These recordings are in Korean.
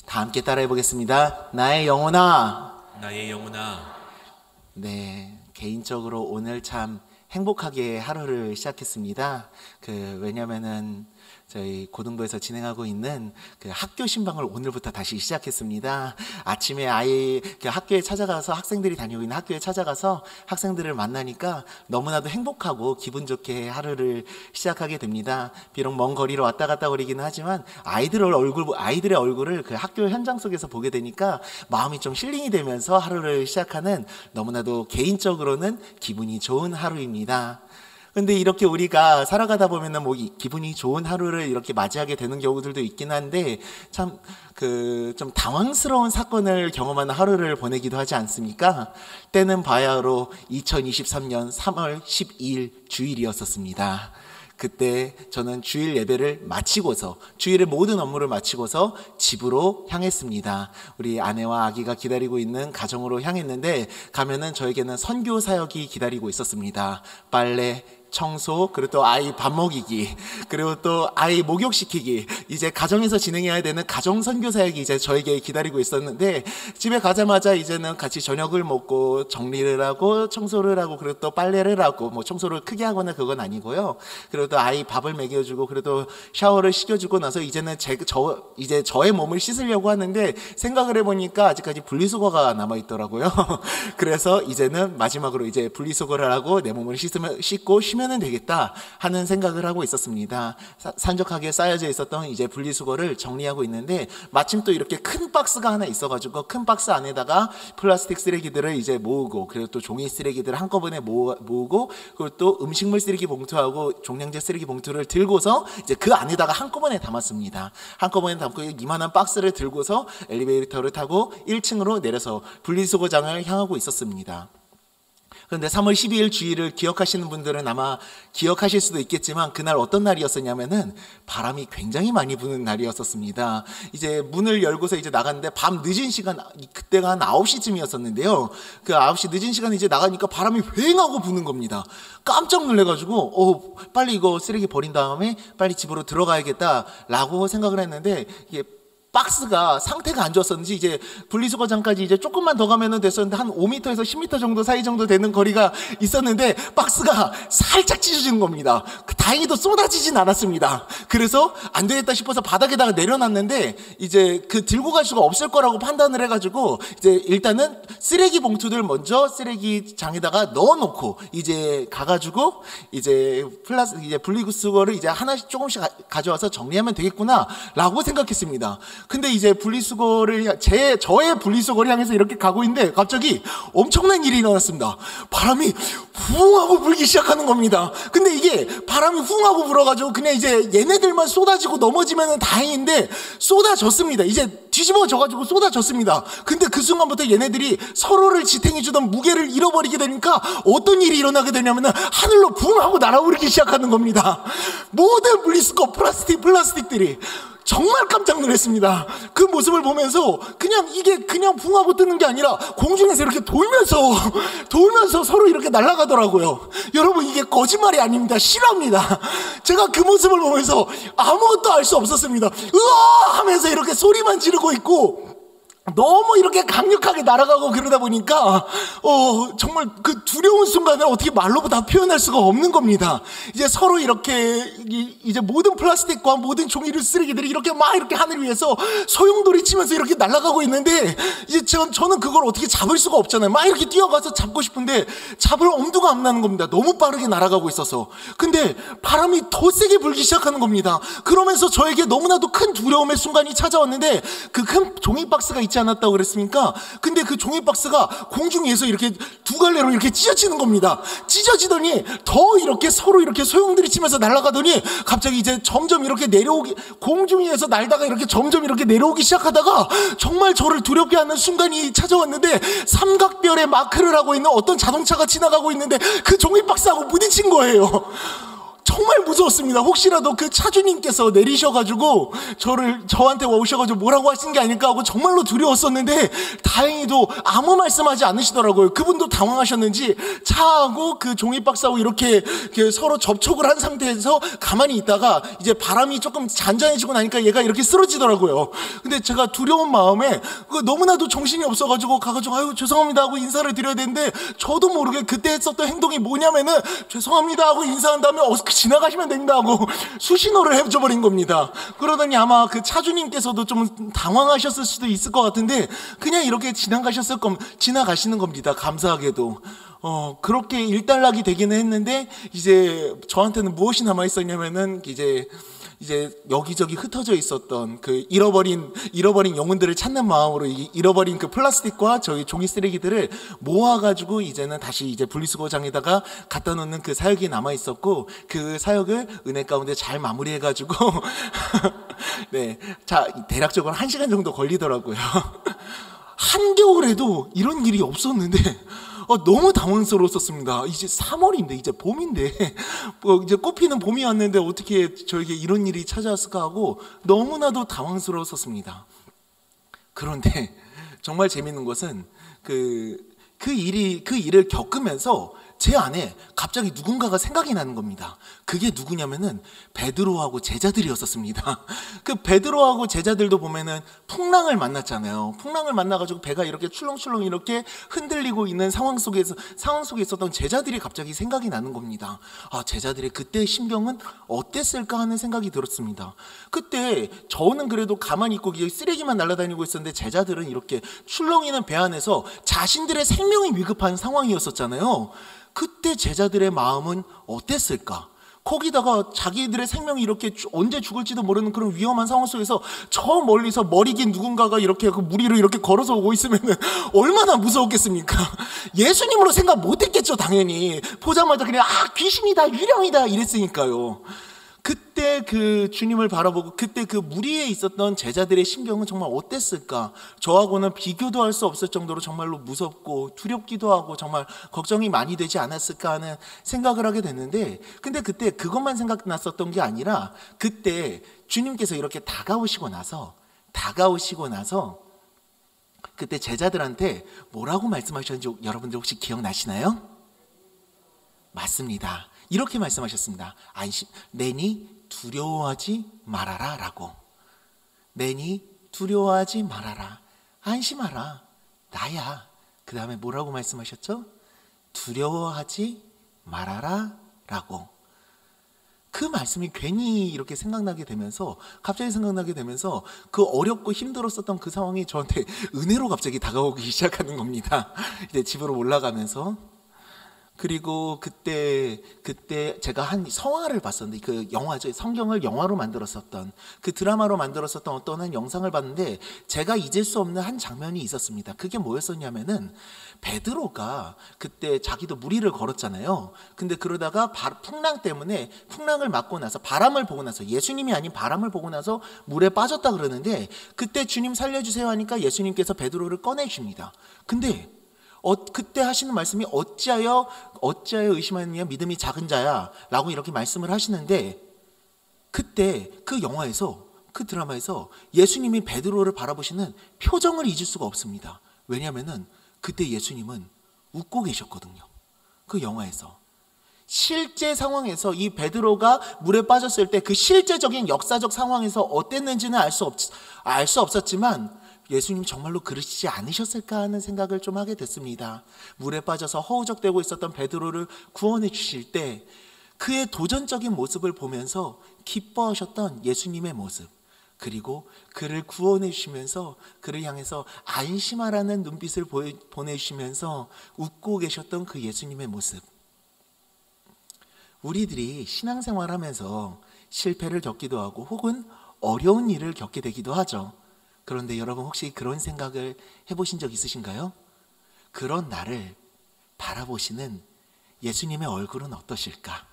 다 함께 따라해 보겠습니다. 나의 영혼아. 나의 영혼아. 네, 개인적으로 오늘 참 행복하게 하루를 시작했습니다. 왜냐면은 저희 고등부에서 진행하고 있는 학교 신방을 오늘부터 다시 시작했습니다. 아침에 아이 학교에 찾아가서, 학생들이 다니고 있는 학교에 찾아가서 학생들을 만나니까 너무나도 행복하고 기분 좋게 하루를 시작하게 됩니다. 비록 먼 거리로 왔다 갔다 거리기는 하지만 아이들의 얼굴을 그 학교 현장 속에서 보게 되니까 마음이 좀 힐링이 되면서 하루를 시작하는, 너무나도 개인적으로는 기분이 좋은 하루입니다. 근데 이렇게 우리가 살아가다 보면은 기분이 좋은 하루를 이렇게 맞이하게 되는 경우들도 있긴 한데, 참 좀 당황스러운 사건을 경험하는 하루를 보내기도 하지 않습니까? 때는 바야흐로 2023년 3월 12일 주일이었었습니다. 그때 저는 주일 예배를 마치고서, 주일의 모든 업무를 마치고서 집으로 향했습니다. 우리 아내와 아기가 기다리고 있는 가정으로 향했는데, 가면은 저에게는 선교 사역이 기다리고 있었습니다. 빨래, 청소, 그리고 또 아이 밥 먹이기, 그리고 또 아이 목욕시키기, 이제 가정에서 진행해야 되는 가정 선교 사역이 이제 저에게 기다리고 있었는데, 집에 가자마자 이제는 같이 저녁을 먹고 정리를 하고 청소를 하고, 그리고 또 빨래를 하고, 청소를 크게 하거나 그건 아니고요. 그리고 또 아이 밥을 먹여주고, 그리고 샤워를 시켜주고 나서 이제는 이제 저의 몸을 씻으려고 하는데, 생각을 해보니까 아직까지 분리수거가 남아있더라고요. 그래서 이제는 마지막으로 이제 분리수거를 하고 내 몸을 씻고 쉬면은 되겠다 하는 생각을 하고 있었습니다. 산적하게 쌓여져 있었던 이제 분리수거를 정리하고 있는데, 마침 또 이렇게 큰 박스가 하나 있어가지고 큰 박스 안에다가 플라스틱 쓰레기들을 이제 모으고, 그리고 또 종이 쓰레기들을 한꺼번에 모으고, 그리고 또 음식물 쓰레기 봉투하고 종량제 쓰레기 봉투를 들고서 이제 그 안에다가 한꺼번에 담았습니다. 한꺼번에 담고 이만한 박스를 들고서 엘리베이터를 타고 1층으로 내려서 분리수거장을 향하고 있었습니다. 그런데 3월 12일 주일을 기억하시는 분들은 아마 기억하실 수도 있겠지만, 그날 어떤 날이었었냐면은 바람이 굉장히 많이 부는 날이었었습니다. 이제 문을 열고서 이제 나갔는데 밤 늦은 시간, 그때가 한 9시쯤이었었는데요. 그 9시 늦은 시간에 이제 나가니까 바람이 휑하고 부는 겁니다. 깜짝 놀래가지고 빨리 이거 쓰레기 버린 다음에 빨리 집으로 들어가야겠다라고 생각을 했는데, 이게 박스가 상태가 안 좋았었는지 이제 분리수거장까지 이제 조금만 더 가면은 됐었는데, 한 5m에서 10m 정도 사이 정도 되는 거리가 있었는데 박스가 살짝 찢어지는 겁니다. 다행히도 쏟아지진 않았습니다. 그래서 안 되겠다 싶어서 바닥에다가 내려놨는데, 이제 들고 갈 수가 없을 거라고 판단을 해가지고 이제 일단은 쓰레기 봉투들 먼저 쓰레기장에다가 넣어놓고 이제 가가지고 이제 분리수거를 이제 하나씩 조금씩 가져와서 정리하면 되겠구나라고 생각했습니다. 근데 이제 저의 분리수거를 향해서 이렇게 가고 있는데 갑자기 엄청난 일이 일어났습니다. 바람이 붕하고 불기 시작하는 겁니다. 근데 이게 바람이 붕하고 불어가지고 그냥 이제 얘네들만 쏟아지고 넘어지면 다행인데, 쏟아졌습니다. 이제 뒤집어져가지고 쏟아졌습니다. 근데 그 순간부터 얘네들이 서로를 지탱해주던 무게를 잃어버리게 되니까 어떤 일이 일어나게 되냐면은 하늘로 붕하고 날아오르기 시작하는 겁니다. 모든 분리수거 플라스틱들이. 정말 깜짝 놀랐습니다. 그 모습을 보면서 이게 그냥 붕하고 뜨는 게 아니라 공중에서 이렇게 돌면서 서로 이렇게 날아가더라고요. 여러분, 이게 거짓말이 아닙니다. 실화입니다. 제가 그 모습을 보면서 아무것도 알 수 없었습니다. 으아 하면서 이렇게 소리만 지르고 있고, 너무 이렇게 강력하게 날아가고 그러다 보니까 정말 그 두려운 순간을 어떻게 말로 다 표현할 수가 없는 겁니다. 이제 서로 이렇게 이제 모든 플라스틱과 모든 종이류 쓰레기들이 이렇게 하늘 위에서 소용돌이 치면서 이렇게 날아가고 있는데, 이제 저는 그걸 어떻게 잡을 수가 없잖아요. 이렇게 뛰어가서 잡고 싶은데 잡을 엄두가 안 나는 겁니다. 너무 빠르게 날아가고 있어서. 근데 바람이 더 세게 불기 시작하는 겁니다. 그러면서 저에게 너무나도 큰 두려움의 순간이 찾아왔는데, 그 큰 종이 박스가 있지 않았다고 그랬습니까? 근데 그 종이 박스가 공중 위에서 이렇게 두 갈래로 이렇게 찢어지는 겁니다. 찢어지더니 더 이렇게 서로 이렇게 소용돌이 치면서 날아가더니 갑자기 이제 점점 이렇게 공중 위에서 날다가 이렇게 점점 이렇게 내려오기 시작하다가 정말 저를 두렵게 하는 순간이 찾아왔는데, 삼각별의 마크를 하고 있는 어떤 자동차가 지나가고 있는데 그 종이 박스하고 부딪힌 거예요. 정말 무서웠습니다. 혹시라도 그 차주님께서 내리셔가지고 저한테 오셔가지고 뭐라고 하신 게 아닐까 하고 정말로 두려웠었는데, 다행히도 아무 말씀하지 않으시더라고요. 그분도 당황하셨는지 차하고 그 종이박스하고 이렇게 서로 접촉을 한 상태에서 가만히 있다가 이제 바람이 조금 잔잔해지고 나니까 얘가 이렇게 쓰러지더라고요. 근데 제가 두려운 마음에 너무나도 정신이 없어가지고 가가지고 아유 죄송합니다 하고 인사를 드려야 되는데, 저도 모르게 그때 했었던 행동이 뭐냐면은 죄송합니다 하고 인사한 다음에 지나가시면 된다 하고 수신호를 해줘버린 겁니다. 그러더니 아마 그 차주님께서도 좀 당황하셨을 수도 있을 것 같은데 그냥 이렇게 지나가시는 겁니다. 감사하게도. 그렇게 일단락이 되기는 했는데, 이제 저한테는 무엇이 남아있었냐면은 이제 여기저기 흩어져 있었던 그 잃어버린 영혼들을 찾는 마음으로 잃어버린 그 플라스틱과 저희 종이 쓰레기들을 모아가지고 이제는 다시 이제 분리수거장에다가 갖다 놓는 그 사역이 남아 있었고, 그 사역을 은혜 가운데 잘 마무리해가지고 네, 자 대략적으로 1시간 정도 걸리더라고요. 한겨울에도 이런 일이 없었는데 너무 당황스러웠었습니다. 이제 3월인데 이제 봄인데 이제 꽃피는 봄이 왔는데 어떻게 저에게 이런 일이 찾아왔을까 하고 너무나도 당황스러웠었습니다. 그런데 정말 재밌는 것은 그 일을 겪으면서 제 안에 갑자기 누군가가 생각이 나는 겁니다. 그게 누구냐면은 베드로하고 제자들이었었습니다. 그 베드로하고 제자들도 보면은 풍랑을 만났잖아요. 풍랑을 만나가지고 배가 이렇게 출렁출렁 이렇게 흔들리고 있는 상황 속에 있었던 제자들이 갑자기 생각이 나는 겁니다. 아, 제자들의 그때의 심경은 어땠을까 하는 생각이 들었습니다. 그때 저는 그래도 가만히 있고 쓰레기만 날아다니고 있었는데, 제자들은 이렇게 출렁이는 배 안에서 자신들의 생명이 위급한 상황이었었잖아요. 그때 제자들의 마음은 어땠을까? 거기다가 자기들의 생명이 이렇게 언제 죽을지도 모르는 그런 위험한 상황 속에서 저 멀리서 머리 긴 누군가가 이렇게 그 물 위로 이렇게 걸어서 오고 있으면 얼마나 무서웠겠습니까? 예수님으로 생각 못했겠죠. 당연히 보자마자 그냥 귀신이다, 유령이다 이랬으니까요. 그때 그 주님을 바라보고 그때 그 무리에 있었던 제자들의 심경은 정말 어땠을까? 저하고는 비교도 할 수 없을 정도로 정말로 무섭고 두렵기도 하고 정말 걱정이 많이 되지 않았을까 하는 생각을 하게 됐는데, 근데 그때 그것만 생각났었던 게 아니라, 그때 주님께서 이렇게 다가오시고 나서 그때 제자들한테 뭐라고 말씀하셨는지 여러분들 혹시 기억나시나요? 맞습니다. 이렇게 말씀하셨습니다. 내니 두려워하지 말아라 라고. 내니 두려워하지 말아라. 안심하라. 나야. 그 다음에 뭐라고 말씀하셨죠? 두려워하지 말아라 라고. 그 말씀이 괜히 이렇게 갑자기 생각나게 되면서 그 어렵고 힘들었었던 그 상황이 저한테 은혜로 갑자기 다가오기 시작하는 겁니다. 이제 집으로 올라가면서. 그리고 그때 제가 한 성화를 봤었는데, 그 영화죠. 성경을 영화로 만들었었던, 그 드라마로 만들었었던 어떤 한 영상을 봤는데, 제가 잊을 수 없는 한 장면이 있었습니다. 그게 뭐였었냐면은, 베드로가 그때 자기도 무리를 걸었잖아요. 근데 그러다가 풍랑 때문에 풍랑을 맞고 나서, 바람을 보고 나서, 예수님이 아닌 바람을 보고 나서 물에 빠졌다 그러는데, 그때 주님 살려주세요 하니까 예수님께서 베드로를 꺼내줍니다. 근데 그때 하시는 말씀이 어찌하여 의심하느냐 믿음이 작은 자야 라고 이렇게 말씀을 하시는데, 그때 그 영화에서, 그 드라마에서 예수님이 베드로를 바라보시는 표정을 잊을 수가 없습니다. 왜냐하면은 그때 예수님은 웃고 계셨거든요. 그 영화에서. 실제 상황에서 이 베드로가 물에 빠졌을 때 그 실제적인 역사적 상황에서 어땠는지는 알 수 없었지만, 예수님 정말로 그러시지 않으셨을까 하는 생각을 좀 하게 됐습니다. 물에 빠져서 허우적대고 있었던 베드로를 구원해 주실 때 그의 도전적인 모습을 보면서 기뻐하셨던 예수님의 모습, 그리고 그를 구원해 주시면서 그를 향해서 안심하라는 눈빛을 보내주시면서 웃고 계셨던 그 예수님의 모습. 우리들이 신앙생활하면서 실패를 겪기도 하고 혹은 어려운 일을 겪게 되기도 하죠. 그런데 여러분 혹시 그런 생각을 해보신 적 있으신가요? 그런 나를 바라보시는 예수님의 얼굴은 어떠실까?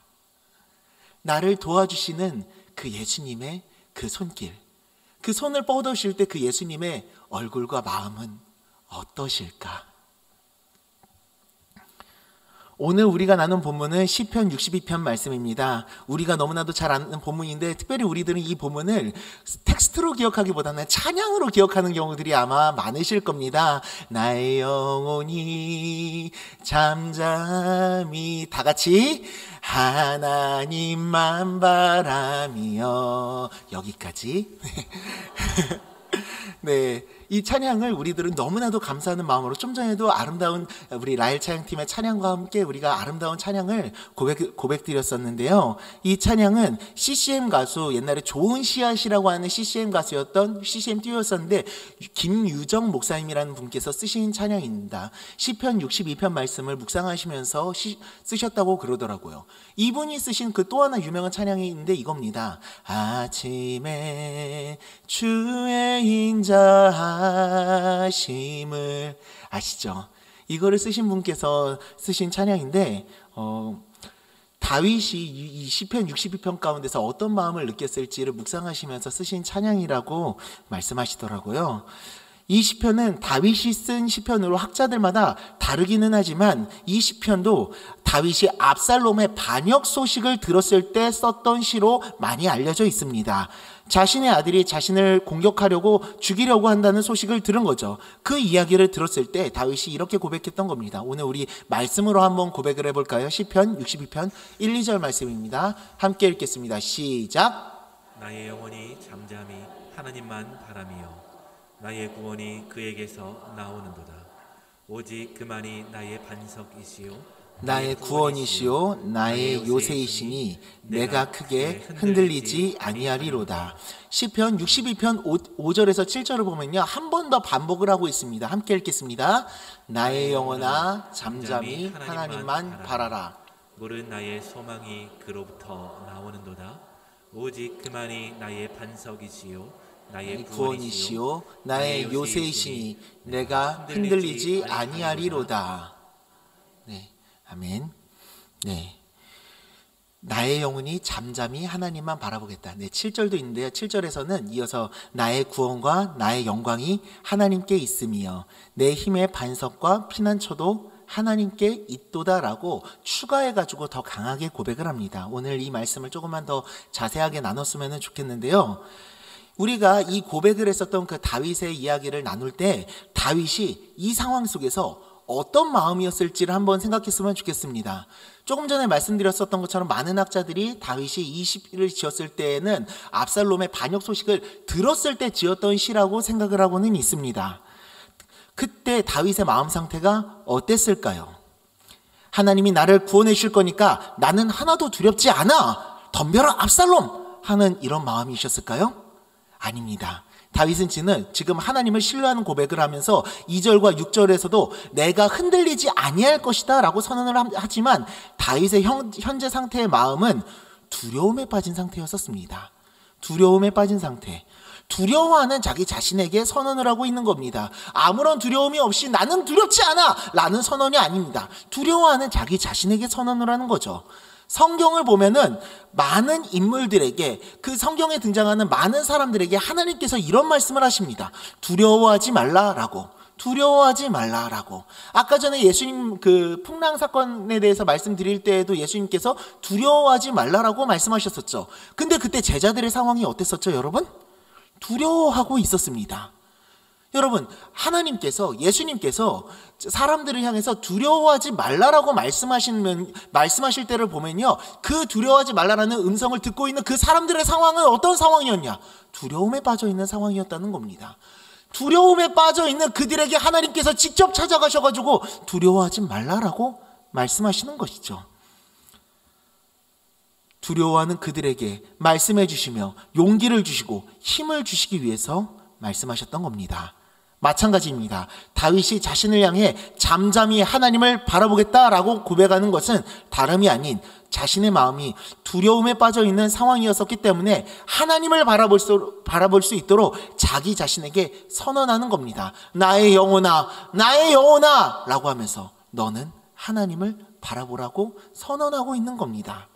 나를 도와주시는 그 예수님의 그 손길, 그 손을 뻗으실 때 그 예수님의 얼굴과 마음은 어떠실까? 오늘 우리가 나눈 본문은 시편 62편 말씀입니다. 우리가 너무나도 잘 아는 본문인데 특별히 우리들은 이 본문을 텍스트로 기억하기보다는 찬양으로 기억하는 경우들이 아마 많으실 겁니다. 나의 영혼이 잠잠히 다 같이 하나님만 바라며 여기까지. 네, 이 찬양을 우리들은 너무나도 감사하는 마음으로 좀 전에도 아름다운 우리 라헬 찬양팀의 찬양과 함께 우리가 아름다운 찬양을 고백드렸었는데요. 이 찬양은 CCM 가수, 옛날에 좋은 씨앗이라고 하는 CCM 가수였던 CCM 듀오였었는데 김유정 목사님이라는 분께서 쓰신 찬양입니다. 시편 62편 말씀을 묵상하시면서 쓰셨다고 그러더라고요. 이분이 쓰신 그 또 하나 유명한 찬양이 있는데 이겁니다. 아침에 주의 인자하심을 아시죠? 이거를 쓰신 분께서 쓰신 찬양인데 다윗이 이 시편 62편 가운데서 어떤 마음을 느꼈을지를 묵상하시면서 쓰신 찬양이라고 말씀하시더라고요. 이 시편은 다윗이 쓴 시편으로 학자들마다 다르기는 하지만 이 시편도 다윗이 압살롬의 반역 소식을 들었을 때 썼던 시로 많이 알려져 있습니다. 자신의 아들이 자신을 공격하려고 죽이려고 한다는 소식을 들은 거죠. 그 이야기를 들었을 때 다윗이 이렇게 고백했던 겁니다. 오늘 우리 말씀으로 한번 고백을 해볼까요? 시편 62편 1, 2절 말씀입니다. 함께 읽겠습니다. 시작. 나의 영혼이 잠잠히 하나님만 바라며 나의 구원이 그에게서 나오는도다. 오직 그만이 나의 반석이시요 나의 구원이시요 나의 요새이시니 내가 크게 흔들리지 아니하리로다. 시편 62편 5절에서 7절을 보면요, 한 번 더 반복을 하고 있습니다. 함께 읽겠습니다. 나의 영혼아 잠잠히 하나님만 바라라. 모른 나의 소망이 그로부터 나오는도다. 오직 그만이 나의 반석이시요 나의 구원이시요 나의 요새이시니 내가 흔들리지 아니하리로다. 네, 아멘. 네, 나의 영혼이 잠잠히 하나님만 바라보겠다. 네, 7절도 있는데요. 7절에서는 이어서 나의 구원과 나의 영광이 하나님께 있으며 내 힘의 반석과 피난처도 하나님께 있도다라고 추가해가지고 더 강하게 고백을 합니다. 오늘 이 말씀을 조금만 더 자세하게 나눴으면 좋겠는데요. 우리가 이 고백을 했었던 그 다윗의 이야기를 나눌 때 다윗이 이 상황 속에서 어떤 마음이었을지를 한번 생각했으면 좋겠습니다. 조금 전에 말씀드렸었던 것처럼 많은 학자들이 다윗이 이 시를 지었을 때에는 압살롬의 반역 소식을 들었을 때 지었던 시라고 생각을 하고는 있습니다. 그때 다윗의 마음 상태가 어땠을까요? 하나님이 나를 구원해 주실 거니까 나는 하나도 두렵지 않아. 덤벼라 압살롬 하는 이런 마음이셨을까요? 아닙니다. 다윗은 지금 하나님을 신뢰하는 고백을 하면서 2절과 6절에서도 내가 흔들리지 아니할 것이다 라고 선언을 하지만 다윗의 현재 상태의 마음은 두려움에 빠진 상태였었습니다. 두려움에 빠진 상태. 두려워하는 자기 자신에게 선언을 하고 있는 겁니다. 아무런 두려움이 없이 나는 두렵지 않아 라는 선언이 아닙니다. 두려워하는 자기 자신에게 선언을 하는 거죠. 성경을 보면은 많은 인물들에게, 그 성경에 등장하는 많은 사람들에게 하나님께서 이런 말씀을 하십니다. 두려워하지 말라라고. 두려워하지 말라라고. 아까 전에 예수님 그 풍랑 사건에 대해서 말씀드릴 때에도 예수님께서 두려워하지 말라라고 말씀하셨었죠. 근데 그때 제자들의 상황이 어땠었죠, 여러분? 두려워하고 있었습니다. 여러분, 하나님께서, 예수님께서 사람들을 향해서 두려워하지 말라라고 말씀하실 때를 보면요, 그 두려워하지 말라라는 음성을 듣고 있는 그 사람들의 상황은 어떤 상황이었냐? 두려움에 빠져 있는 상황이었다는 겁니다. 두려움에 빠져 있는 그들에게 하나님께서 직접 찾아가셔가지고 두려워하지 말라라고 말씀하시는 것이죠. 두려워하는 그들에게 말씀해 주시며 용기를 주시고 힘을 주시기 위해서 말씀하셨던 겁니다. 마찬가지입니다. 다윗이 자신을 향해 잠잠히 하나님을 바라보겠다라고 고백하는 것은 다름이 아닌 자신의 마음이 두려움에 빠져 있는 상황이었었기 때문에 하나님을 바라볼 수 있도록 자기 자신에게 선언하는 겁니다. 나의 영혼아, 나의 영혼아 라고 하면서 너는 하나님을 바라보라고 선언하고 있는 겁니다.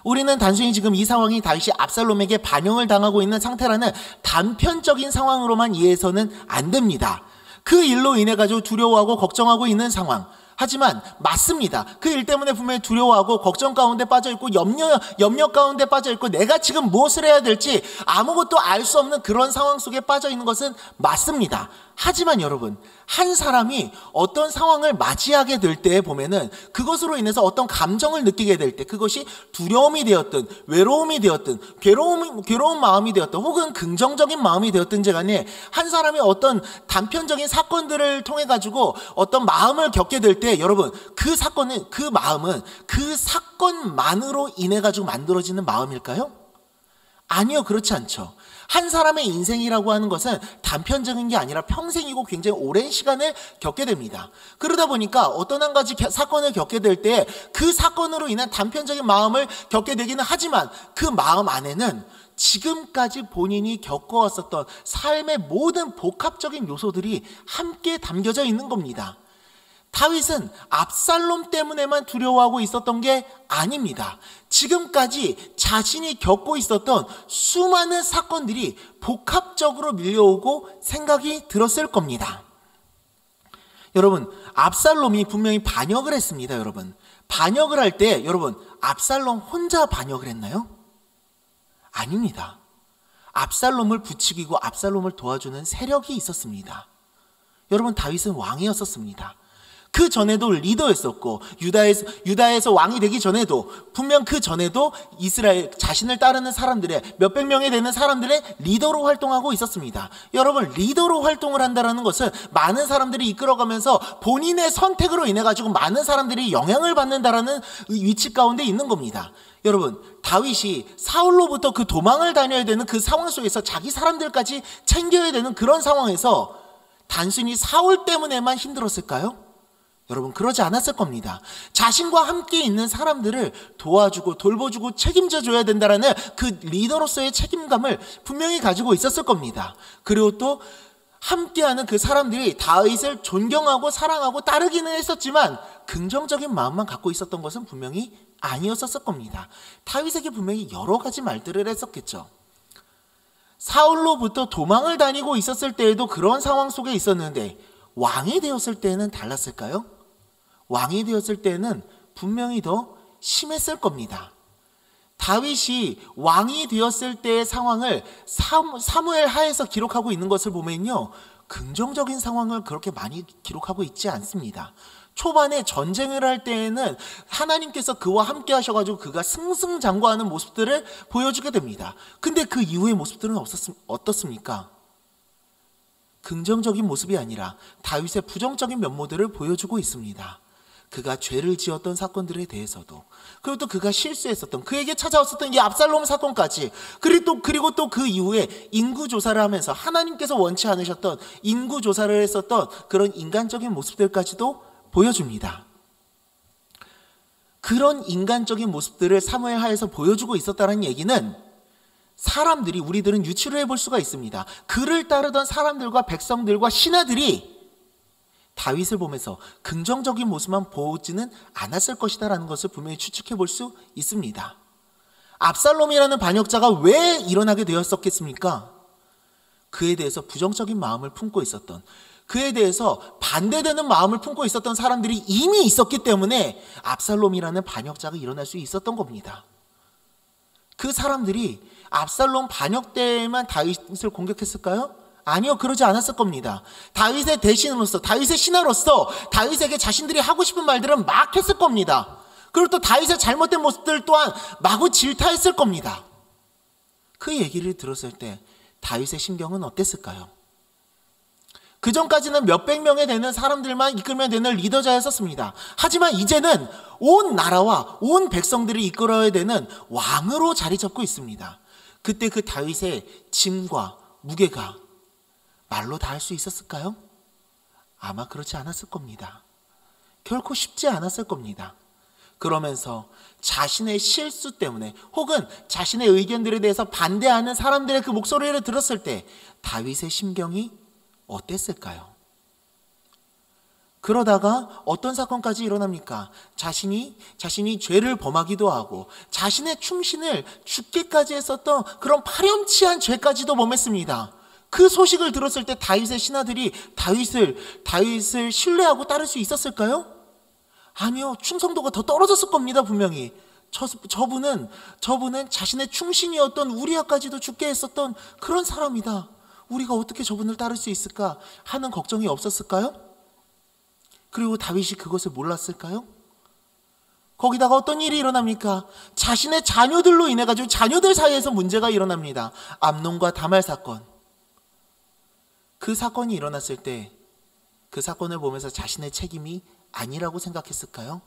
우리는 단순히 지금 이 상황이 다윗이 압살롬에게 반역을 당하고 있는 상태라는 단편적인 상황으로만 이해해서는 안 됩니다. 그 일로 인해 가지고 두려워하고 걱정하고 있는 상황, 하지만 맞습니다. 그 일 때문에 분명히 두려워하고 걱정 가운데 빠져있고 염려 가운데 빠져있고 내가 지금 무엇을 해야 될지 아무것도 알 수 없는 그런 상황 속에 빠져있는 것은 맞습니다. 하지만 여러분, 한 사람이 어떤 상황을 맞이하게 될 때 보면은 그것으로 인해서 어떤 감정을 느끼게 될 때, 그것이 두려움이 되었든 외로움이 되었든 괴로운 마음이 되었든 혹은 긍정적인 마음이 되었든지 간에 한 사람이 어떤 단편적인 사건들을 통해 가지고 어떤 마음을 겪게 될 때 여러분, 그 사건은, 그 마음은 그 사건만으로 인해 가지고 만들어지는 마음일까요? 아니요, 그렇지 않죠. 한 사람의 인생이라고 하는 것은 단편적인 게 아니라 평생이고 굉장히 오랜 시간을 겪게 됩니다. 그러다 보니까 어떤 한 가지 사건을 겪게 될 때 그 사건으로 인한 단편적인 마음을 겪게 되기는 하지만 그 마음 안에는 지금까지 본인이 겪어왔었던 삶의 모든 복합적인 요소들이 함께 담겨져 있는 겁니다. 다윗은 압살롬 때문에만 두려워하고 있었던 게 아닙니다. 지금까지 자신이 겪고 있었던 수많은 사건들이 복합적으로 밀려오고 생각이 들었을 겁니다. 여러분, 압살롬이 분명히 반역을 했습니다. 여러분, 반역을 할 때 여러분, 압살롬 혼자 반역을 했나요? 아닙니다. 압살롬을 부추기고 압살롬을 도와주는 세력이 있었습니다. 여러분, 다윗은 왕이었었습니다. 그 전에도 리더였었고 유다에서 왕이 되기 전에도 분명 그 전에도 이스라엘 자신을 따르는 사람들의 몇백 명이 되는 사람들의 리더로 활동하고 있었습니다. 여러분, 리더로 활동을 한다는 것은 많은 사람들이 이끌어가면서 본인의 선택으로 인해 가지고 많은 사람들이 영향을 받는다라는 위치 가운데 있는 겁니다. 여러분, 다윗이 사울로부터 그 도망을 다녀야 되는 그 상황 속에서 자기 사람들까지 챙겨야 되는 그런 상황에서 단순히 사울 때문에만 힘들었을까요? 여러분, 그러지 않았을 겁니다. 자신과 함께 있는 사람들을 도와주고 돌봐주고 책임져 줘야 된다는 그 리더로서의 책임감을 분명히 가지고 있었을 겁니다. 그리고 또 함께하는 그 사람들이 다윗을 존경하고 사랑하고 따르기는 했었지만 긍정적인 마음만 갖고 있었던 것은 분명히 아니었었을 겁니다. 다윗에게 분명히 여러 가지 말들을 했었겠죠. 사울로부터 도망을 다니고 있었을 때에도 그런 상황 속에 있었는데 왕이 되었을 때는 달랐을까요? 왕이 되었을 때는 분명히 더 심했을 겁니다. 다윗이 왕이 되었을 때의 상황을 사무엘 하에서 기록하고 있는 것을 보면요, 긍정적인 상황을 그렇게 많이 기록하고 있지 않습니다. 초반에 전쟁을 할 때에는 하나님께서 그와 함께 하셔가지고 그가 승승장구하는 모습들을 보여주게 됩니다. 근데 그 이후의 모습들은 어떻습니까? 긍정적인 모습이 아니라 다윗의 부정적인 면모들을 보여주고 있습니다. 그가 죄를 지었던 사건들에 대해서도, 그리고 또 그가 실수했었던, 그에게 찾아왔었던 이 압살롬 사건까지, 그리고 또 그 이후에 인구조사를 하면서 하나님께서 원치 않으셨던 인구조사를 했었던 그런 인간적인 모습들까지도 보여줍니다. 그런 인간적인 모습들을 사무엘 하에서 보여주고 있었다는 얘기는 사람들이, 우리들은 유추를 해볼 수가 있습니다. 그를 따르던 사람들과 백성들과 신하들이 다윗을 보면서 긍정적인 모습만 보지는 않았을 것이다라는 것을 분명히 추측해 볼 수 있습니다. 압살롬이라는 반역자가 왜 일어나게 되었었겠습니까? 그에 대해서 부정적인 마음을 품고 있었던, 그에 대해서 반대되는 마음을 품고 있었던 사람들이 이미 있었기 때문에 압살롬이라는 반역자가 일어날 수 있었던 겁니다. 그 사람들이 압살롬 반역 때에만 다윗을 공격했을까요? 아니요, 그러지 않았을 겁니다. 다윗의 대신으로서, 다윗의 신하로서 다윗에게 자신들이 하고 싶은 말들은 막 했을 겁니다. 그리고 또 다윗의 잘못된 모습들 또한 마구 질타했을 겁니다. 그 얘기를 들었을 때 다윗의 심경은 어땠을까요? 그 전까지는 몇백 명에 되는 사람들만 이끌면 되는 리더자였었습니다. 하지만 이제는 온 나라와 온 백성들을 이끌어야 되는 왕으로 자리 잡고 있습니다. 그때 그 다윗의 짐과 무게가 말로 다 할 수 있었을까요? 아마 그렇지 않았을 겁니다. 결코 쉽지 않았을 겁니다. 그러면서 자신의 실수 때문에 혹은 자신의 의견들에 대해서 반대하는 사람들의 그 목소리를 들었을 때 다윗의 심경이 어땠을까요? 그러다가 어떤 사건까지 일어납니까? 자신이 죄를 범하기도 하고 자신의 충신을 죽게까지 했었던 그런 파렴치한 죄까지도 범했습니다. 그 소식을 들었을 때 다윗의 신하들이 다윗을 신뢰하고 따를 수 있었을까요? 아니요, 충성도가 더 떨어졌을 겁니다. 분명히 저분은 자신의 충신이었던 우리아까지도 죽게 했었던 그런 사람이다. 우리가 어떻게 저분을 따를 수 있을까 하는 걱정이 없었을까요? 그리고 다윗이 그것을 몰랐을까요? 거기다가 어떤 일이 일어납니까? 자신의 자녀들로 인해 가지고 자녀들 사이에서 문제가 일어납니다. 암논과 다말 사건. 그 사건이 일어났을 때 그 사건을 보면서 자신의 책임이 아니라고 생각했을까요?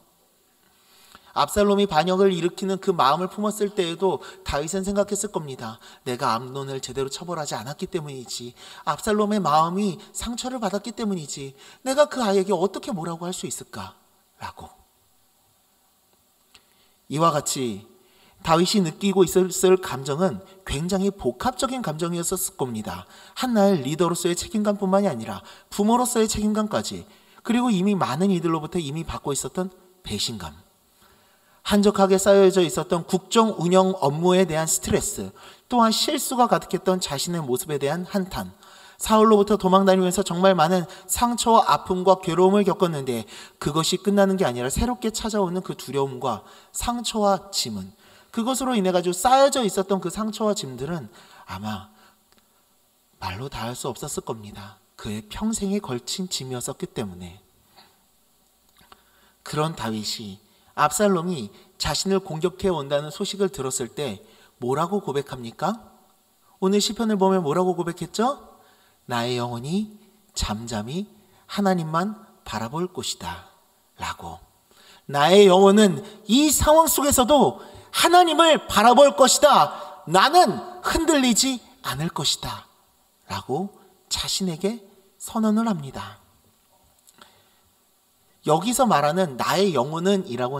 압살롬이 반역을 일으키는 그 마음을 품었을 때에도 다윗은 생각했을 겁니다. 내가 암논을 제대로 처벌하지 않았기 때문이지, 압살롬의 마음이 상처를 받았기 때문이지, 내가 그 아이에게 어떻게 뭐라고 할 수 있을까? 라고. 이와 같이 다윗이 느끼고 있었을 감정은 굉장히 복합적인 감정이었을 겁니다. 한나의 리더로서의 책임감뿐만이 아니라 부모로서의 책임감까지, 그리고 이미 많은 이들로부터 이미 받고 있었던 배신감, 한적하게 쌓여져 있었던 국정 운영 업무에 대한 스트레스, 또한 실수가 가득했던 자신의 모습에 대한 한탄, 사울로부터 도망다니면서 정말 많은 상처와 아픔과 괴로움을 겪었는데 그것이 끝나는 게 아니라 새롭게 찾아오는 그 두려움과 상처와 짐은, 그것으로 인해 가지고 쌓여져 있었던 그 상처와 짐들은 아마 말로 다 할 수 없었을 겁니다. 그의 평생에 걸친 짐이었었기 때문에. 그런 다윗이 압살롬이 자신을 공격해 온다는 소식을 들었을 때 뭐라고 고백합니까? 오늘 시편을 보면 뭐라고 고백했죠? 나의 영혼이 잠잠히 하나님만 바라볼 것이다 라고. 나의 영혼은 이 상황 속에서도 하나님을 바라볼 것이다. 나는 흔들리지 않을 것이다 라고 자신에게 선언을 합니다. 여기서 말하는 나의 영혼은 이라고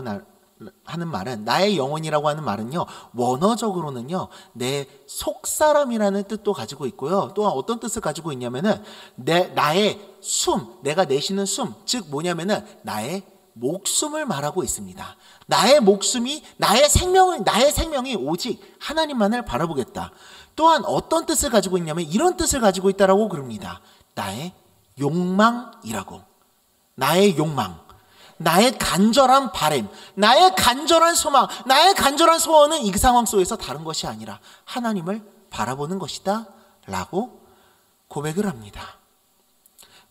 하는 말은, 나의 영혼이라고 하는 말은요, 원어적으로는요, 내 속사람이라는 뜻도 가지고 있고요. 또한 어떤 뜻을 가지고 있냐면은 나의 숨, 내가 내쉬는 숨, 즉 뭐냐면은 나의 목숨을 말하고 있습니다. 나의 목숨이, 나의 생명이 오직 하나님만을 바라보겠다. 또한 어떤 뜻을 가지고 있냐면 이런 뜻을 가지고 있다라고 그럽니다. 나의 욕망이라고. 나의 욕망, 나의 간절한 바램, 나의 간절한 소망, 나의 간절한 소원은 이 상황 속에서 다른 것이 아니라 하나님을 바라보는 것이다 라고 고백을 합니다.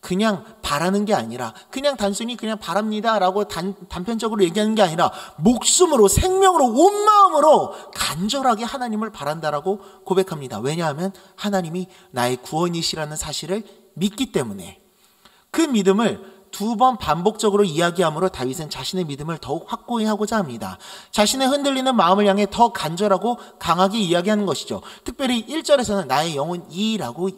그냥 바라는 게 아니라, 그냥 단순히 그냥 바랍니다 라고 단편적으로 얘기하는 게 아니라 목숨으로, 생명으로, 온 마음으로 간절하게 하나님을 바란다라고 고백합니다. 왜냐하면 하나님이 나의 구원이시라는 사실을 믿기 때문에. 그 믿음을 두 번 반복적으로 이야기함으로 다윗은 자신의 믿음을 더욱 확고히 하고자 합니다. 자신의 흔들리는 마음을 향해 더 간절하고 강하게 이야기하는 것이죠. 특별히 1절에서는 나의 영혼이라고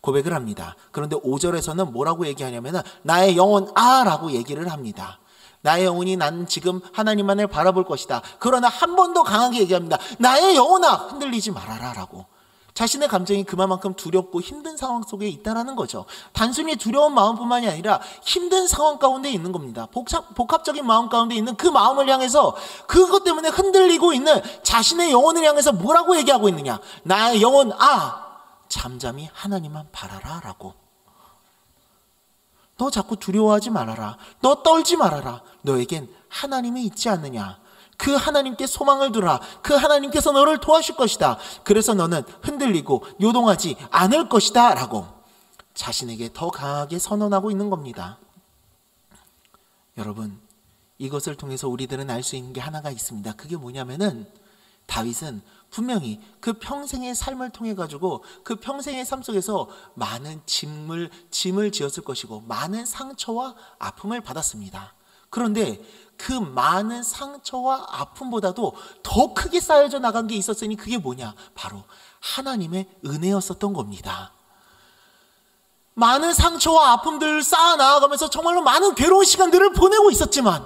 고백을 합니다. 그런데 5절에서는 뭐라고 얘기하냐면 나의 영혼아라고 얘기를 합니다. 나의 영혼이 난 지금 하나님만을 바라볼 것이다. 그러나 한 번 더 강하게 얘기합니다. 나의 영혼아 흔들리지 말아라 라고. 자신의 감정이 그만큼 두렵고 힘든 상황 속에 있다는 거죠. 단순히 두려운 마음뿐만이 아니라 힘든 상황 가운데 있는 겁니다. 복합적인 마음 가운데 있는 그 마음을 향해서, 그것 때문에 흔들리고 있는 자신의 영혼을 향해서 뭐라고 얘기하고 있느냐. 나의 영혼 잠잠히 하나님만 바라라 라고. 너 자꾸 두려워하지 말아라. 너 떨지 말아라. 너에겐 하나님이 있지 않느냐. 그 하나님께 소망을 두라. 그 하나님께서 너를 도와줄 것이다. 그래서 너는 흔들리고 요동하지 않을 것이다 라고 자신에게 더 강하게 선언하고 있는 겁니다. 여러분, 이것을 통해서 우리들은 알 수 있는 게 하나가 있습니다. 그게 뭐냐면은 다윗은 분명히 그 평생의 삶을 통해 가지고 그 평생의 삶 속에서 많은 짐을 지었을 것이고 많은 상처와 아픔을 받았습니다. 그런데 그 많은 상처와 아픔보다도 더 크게 쌓여져 나간 게 있었으니 그게 뭐냐? 바로 하나님의 은혜였었던 겁니다. 많은 상처와 아픔들을 쌓아 나아가면서 정말로 많은 괴로운 시간들을 보내고 있었지만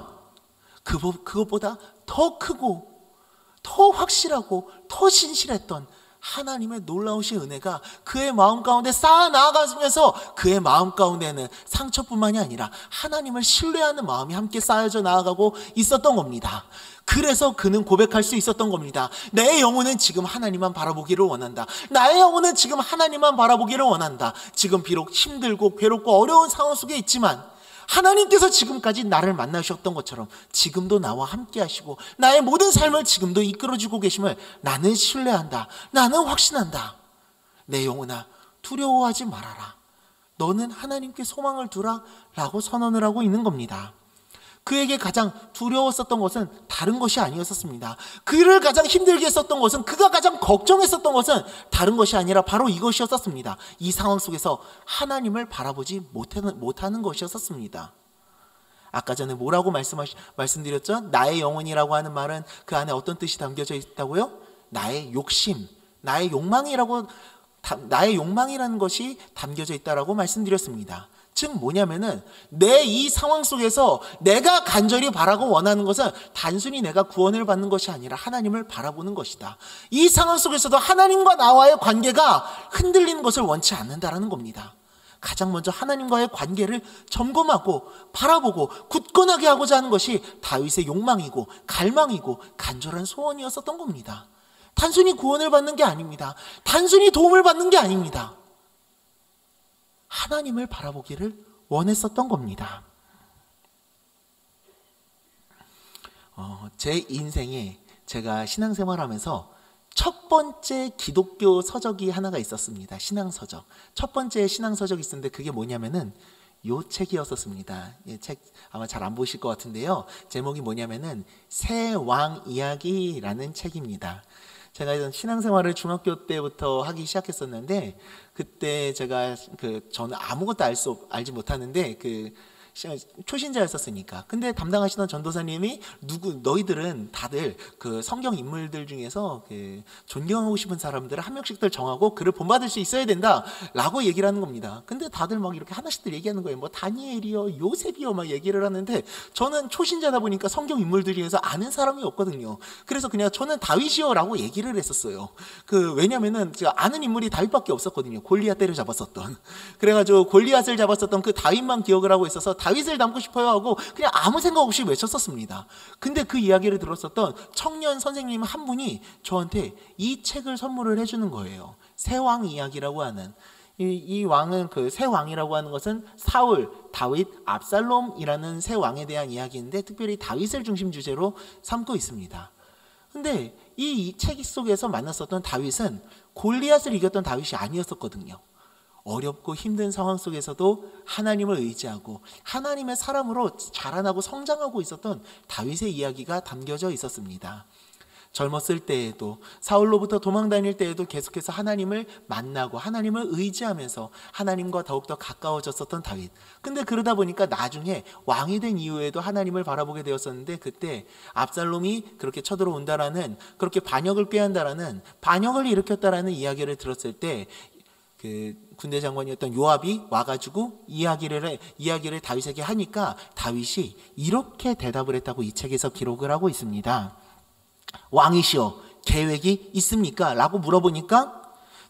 그것보다 더 크고 더 확실하고 더 신실했던 하나님의 놀라우신 은혜가 그의 마음 가운데 쌓아 나아가면서 그의 마음 가운데는 상처뿐만이 아니라 하나님을 신뢰하는 마음이 함께 쌓여져 나아가고 있었던 겁니다. 그래서 그는 고백할 수 있었던 겁니다. 내 영혼은 지금 하나님만 바라보기를 원한다. 나의 영혼은 지금 하나님만 바라보기를 원한다. 지금 비록 힘들고 괴롭고 어려운 상황 속에 있지만 하나님께서 지금까지 나를 만나셨던 것처럼 지금도 나와 함께 하시고 나의 모든 삶을 지금도 이끌어주고 계심을 나는 신뢰한다. 나는 확신한다. 내 영혼아, 두려워하지 말아라. 너는 하나님께 소망을 두라 라고 선언을 하고 있는 겁니다. 그에게 가장 두려웠었던 것은 다른 것이 아니었습니다. 그를 가장 힘들게 했었던 것은, 그가 가장 걱정했었던 것은 다른 것이 아니라 바로 이것이었습니다. 이 상황 속에서 하나님을 바라보지 못하는 것이었습니다. 아까 전에 뭐라고 말씀드렸죠? 나의 영혼이라고 하는 말은 그 안에 어떤 뜻이 담겨져 있다고요? 나의 욕심, 나의 욕망이라는 것이 담겨져 있다라고 말씀드렸습니다. 즉 뭐냐면은 내 이 상황 속에서 내가 간절히 바라고 원하는 것은 단순히 내가 구원을 받는 것이 아니라 하나님을 바라보는 것이다. 이 상황 속에서도 하나님과 나와의 관계가 흔들리는 것을 원치 않는다라는 겁니다. 가장 먼저 하나님과의 관계를 점검하고 바라보고 굳건하게 하고자 하는 것이 다윗의 욕망이고 갈망이고 간절한 소원이었었던 겁니다. 단순히 구원을 받는 게 아닙니다. 단순히 도움을 받는 게 아닙니다. 하나님을 바라보기를 원했었던 겁니다. 제 인생에 제가 신앙생활하면서 첫 번째 기독교 서적이 하나가 있었습니다. 신앙서적. 첫 번째 신앙서적이 있었는데 그게 뭐냐면은 요 책이었었습니다. 이 책 아마 잘 안 보실 것 같은데요. 제목이 뭐냐면은 새 왕 이야기라는 책입니다. 제가 신앙생활을 중학교 때부터 하기 시작했었는데 그때 제가 저는 아무것도 알지 못하는데 초신자였었으니까. 근데 담당하시던 전도사님이 너희들은 다들 그 성경 인물들 중에서 존경하고 싶은 사람들을 한 명씩들 정하고 그를 본받을 수 있어야 된다라고 얘기를 하는 겁니다. 근데 다들 막 이렇게 하나씩들 얘기하는 거예요. 뭐 다니엘이요, 요셉이요 막 얘기를 하는데 저는 초신자다 보니까 성경 인물들 중에서 아는 사람이 없거든요. 그래서 그냥 저는 다윗이요라고 얘기를 했었어요. 왜냐면은 제가 아는 인물이 다윗밖에 없었거든요. 골리앗 때려잡았었던. 그래가지고 골리앗을 잡았었던 그 다윗만 기억을 하고 있어서 다윗을 닮고 싶어요 하고 그냥 아무 생각 없이 외쳤었습니다. 근데 그 이야기를 들었었던 청년 선생님 한 분이 저한테 이 책을 선물을 해주는 거예요. 새 왕 이야기라고 하는. 이 왕은 새 왕이라고 하는 것은 사울, 다윗, 압살롬이라는 새 왕에 대한 이야기인데 특별히 다윗을 중심 주제로 삼고 있습니다. 근데 이 책 속에서 만났었던 다윗은 골리앗을 이겼던 다윗이 아니었었거든요. 어렵고 힘든 상황 속에서도 하나님을 의지하고 하나님의 사람으로 자라나고 성장하고 있었던 다윗의 이야기가 담겨져 있었습니다. 젊었을 때에도 사울로부터 도망 다닐 때에도 계속해서 하나님을 만나고 하나님을 의지하면서 하나님과 더욱더 가까워졌었던 다윗. 근데 그러다 보니까 나중에 왕이 된 이후에도 하나님을 바라보게 되었었는데 그때 압살롬이 그렇게 쳐들어온다라는, 그렇게 반역을 꾀한다라는, 반역을 일으켰다라는 이야기를 들었을 때 군대 장관이었던 요압이 와가지고 이야기를 다윗에게 하니까 다윗이 이렇게 대답을 했다고 이 책에서 기록을 하고 있습니다. 왕이시여, 계획이 있습니까? 라고 물어보니까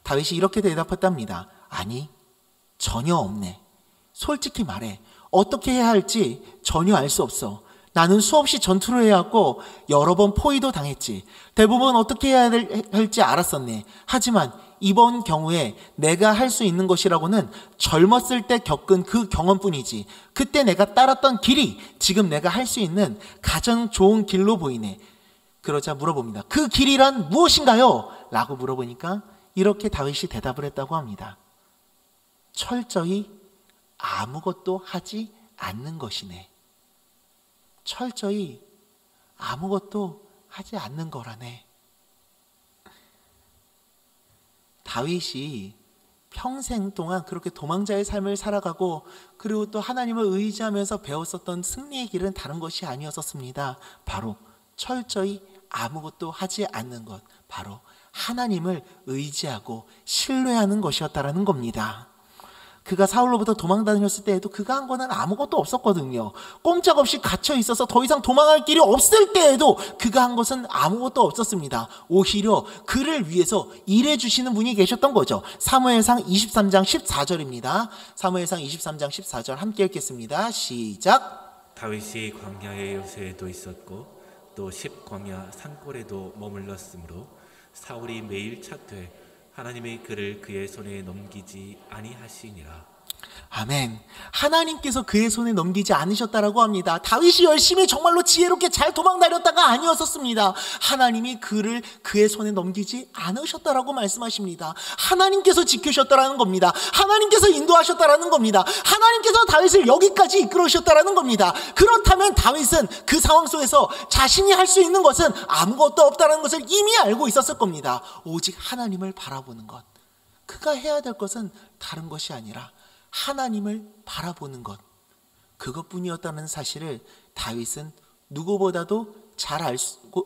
다윗이 이렇게 대답했답니다. 아니, 전혀 없네. 솔직히 말해, 어떻게 해야 할지 전혀 알 수 없어. 나는 수없이 전투를 해왔고 여러 번 포위도 당했지. 대부분 어떻게 해야 할지 알았었네. 하지만 이번 경우에 내가 할 수 있는 것이라고는 젊었을 때 겪은 그 경험뿐이지. 그때 내가 따랐던 길이 지금 내가 할 수 있는 가장 좋은 길로 보이네. 그러자 물어봅니다. 그 길이란 무엇인가요? 라고 물어보니까 이렇게 다윗이 대답을 했다고 합니다. 철저히 아무것도 하지 않는 것이네. 철저히 아무것도 하지 않는 거라네. 다윗이 평생 동안 그렇게 도망자의 삶을 살아가고 그리고 또 하나님을 의지하면서 배웠었던 승리의 길은 다른 것이 아니었습니다. 바로 철저히 아무것도 하지 않는 것, 바로 하나님을 의지하고 신뢰하는 것이었다라는 겁니다. 그가 사울로부터 도망 다녔을 때에도 그가 한 거는 아무것도 없었거든요. 꼼짝없이 갇혀 있어서 더 이상 도망할 길이 없을 때에도 그가 한 것은 아무것도 없었습니다. 오히려 그를 위해서 일해 주시는 분이 계셨던 거죠. 사무엘상 23장 14절입니다. 사무엘상 23장 14절 함께 읽겠습니다. 시작. 다윗이 광야의 요새에도 있었고 또 십광야 산골에도 머물렀으므로 사울이 매일 찾되 하나님의 그를 그의 손에 넘기지 아니하시니라. 아멘. 하나님께서 그의 손에 넘기지 않으셨다라고 합니다. 다윗이 열심히 정말로 지혜롭게 잘 도망 다녔다가 아니었었습니다. 하나님이 그의 손에 넘기지 않으셨다라고 말씀하십니다. 하나님께서 지키셨다라는 겁니다. 하나님께서 인도하셨다라는 겁니다. 하나님께서 다윗을 여기까지 이끌으셨다라는 겁니다. 그렇다면 다윗은 그 상황 속에서 자신이 할 수 있는 것은 아무것도 없다라는 것을 이미 알고 있었을 겁니다. 오직 하나님을 바라보는 것. 그가 해야 될 것은 다른 것이 아니라 하나님을 바라보는 것, 그것뿐이었다는 사실을 다윗은 누구보다도 잘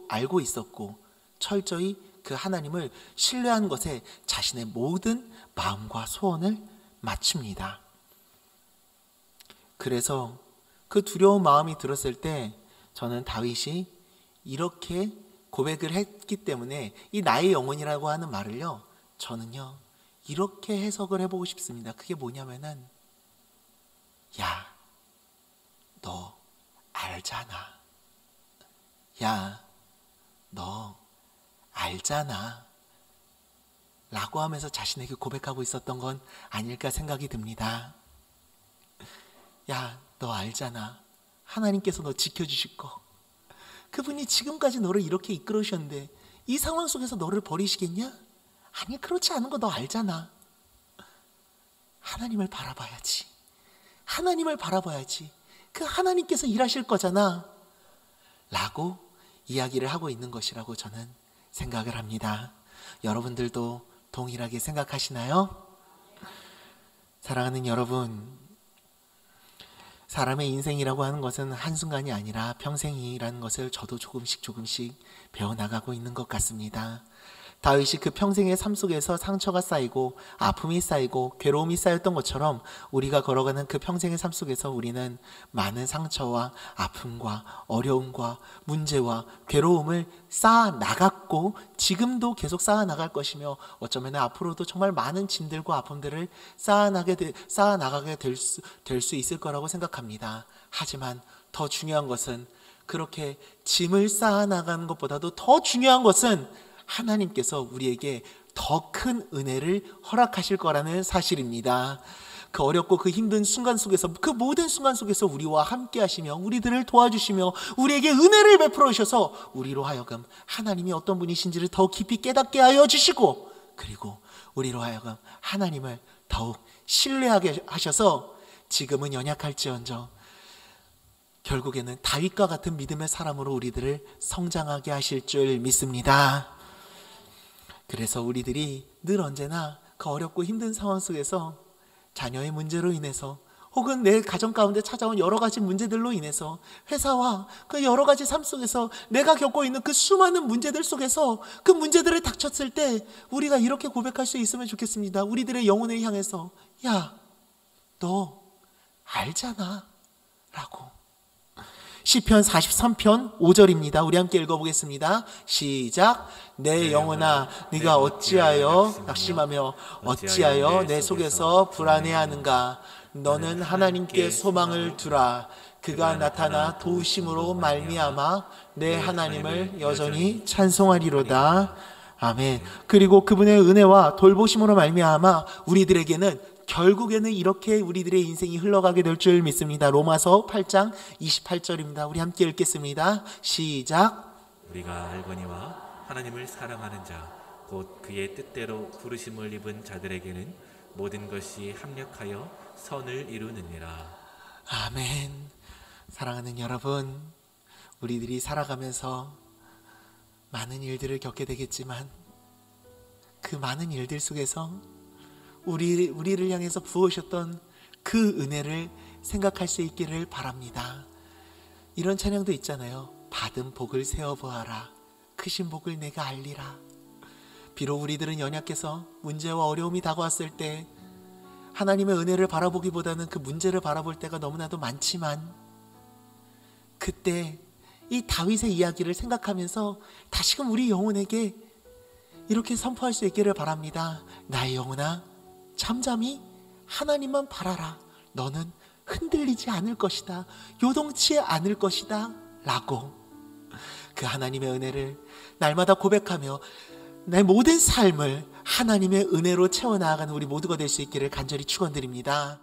알고 있었고 철저히 그 하나님을 신뢰하는 것에 자신의 모든 마음과 소원을 맞춥니다. 그래서 그 두려운 마음이 들었을 때 저는 다윗이 이렇게 고백을 했기 때문에 이 나의 영혼이라고 하는 말을요, 저는요 이렇게 해석을 해보고 싶습니다. 그게 뭐냐면은, 야, 너 알잖아. 야, 너 알잖아. 라고 하면서 자신에게 고백하고 있었던 건 아닐까 생각이 듭니다. 야, 너 알잖아. 하나님께서 너 지켜주실 거. 그분이 지금까지 너를 이렇게 이끌으셨는데 이 상황 속에서 너를 버리시겠냐? 아니, 그렇지 않은 거 너 알잖아. 하나님을 바라봐야지. 하나님을 바라봐야지. 그 하나님께서 일하실 거잖아. 라고 이야기를 하고 있는 것이라고 저는 생각을 합니다. 여러분들도 동일하게 생각하시나요? 사랑하는 여러분, 사람의 인생이라고 하는 것은 한순간이 아니라 평생이라는 것을 저도 조금씩 배워나가고 있는 것 같습니다. 다윗이 그 평생의 삶 속에서 상처가 쌓이고 아픔이 쌓이고 괴로움이 쌓였던 것처럼 우리가 걸어가는 그 평생의 삶 속에서 우리는 많은 상처와 아픔과 어려움과 문제와 괴로움을 쌓아 나갔고 지금도 계속 쌓아 나갈 것이며 어쩌면 앞으로도 정말 많은 짐들과 아픔들을 쌓아 나가게 될 수 있을 거라고 생각합니다. 하지만 더 중요한 것은 그렇게 짐을 쌓아 나가는 것보다도 더 중요한 것은 하나님께서 우리에게 더 큰 은혜를 허락하실 거라는 사실입니다. 그 어렵고 그 힘든 순간 속에서, 그 모든 순간 속에서 우리와 함께 하시며 우리들을 도와주시며 우리에게 은혜를 베풀어 주셔서 우리로 하여금 하나님이 어떤 분이신지를 더 깊이 깨닫게 하여 주시고, 그리고 우리로 하여금 하나님을 더욱 신뢰하게 하셔서 지금은 연약할지언정 결국에는 다윗과 같은 믿음의 사람으로 우리들을 성장하게 하실 줄 믿습니다. 그래서 우리들이 늘 언제나 그 어렵고 힘든 상황 속에서 자녀의 문제로 인해서 혹은 내 가정 가운데 찾아온 여러 가지 문제들로 인해서 회사와 그 여러 가지 삶 속에서 내가 겪고 있는 그 수많은 문제들 속에서 그 문제들을 닥쳤을 때 우리가 이렇게 고백할 수 있으면 좋겠습니다. 우리들의 영혼을 향해서, 야, 너 알잖아 라고. 시편 43편 5절입니다. 우리 함께 읽어보겠습니다. 시작. 내 영혼아, 네가 어찌하여 낙심하며 어찌하여 내 속에서 불안해하는가. 너는 하나님께 소망을 두라. 그가 나타나 도우심으로 말미암아 내 하나님을 여전히 찬송하리로다. 아멘. 그리고 그분의 은혜와 돌보심으로 말미암아 우리들에게는 결국에는 이렇게 우리들의 인생이 흘러가게 될 줄 믿습니다. 로마서 8장 28절입니다. 우리 함께 읽겠습니다. 시작. 우리가 알거니와 하나님을 사랑하는 자 곧 그의 뜻대로 부르심을 입은 자들에게는 모든 것이 합력하여 선을 이루느니라. 아멘. 사랑하는 여러분, 우리들이 살아가면서 많은 일들을 겪게 되겠지만 그 많은 일들 속에서 우리를 향해서 부으셨던 그 은혜를 생각할 수 있기를 바랍니다. 이런 찬양도 있잖아요. 받은 복을 세어보아라. 크신 복을 내가 알리라. 비록 우리들은 연약해서 문제와 어려움이 다가왔을 때 하나님의 은혜를 바라보기보다는 그 문제를 바라볼 때가 너무나도 많지만, 그때 이 다윗의 이야기를 생각하면서 다시금 우리 영혼에게 이렇게 선포할 수 있기를 바랍니다. 나의 영혼아, 잠잠히 하나님만 바라라. 너는 흔들리지 않을 것이다. 요동치 않을 것이다. 라고 그 하나님의 은혜를 날마다 고백하며 내 모든 삶을 하나님의 은혜로 채워나가는 우리 모두가 될 수 있기를 간절히 축원드립니다.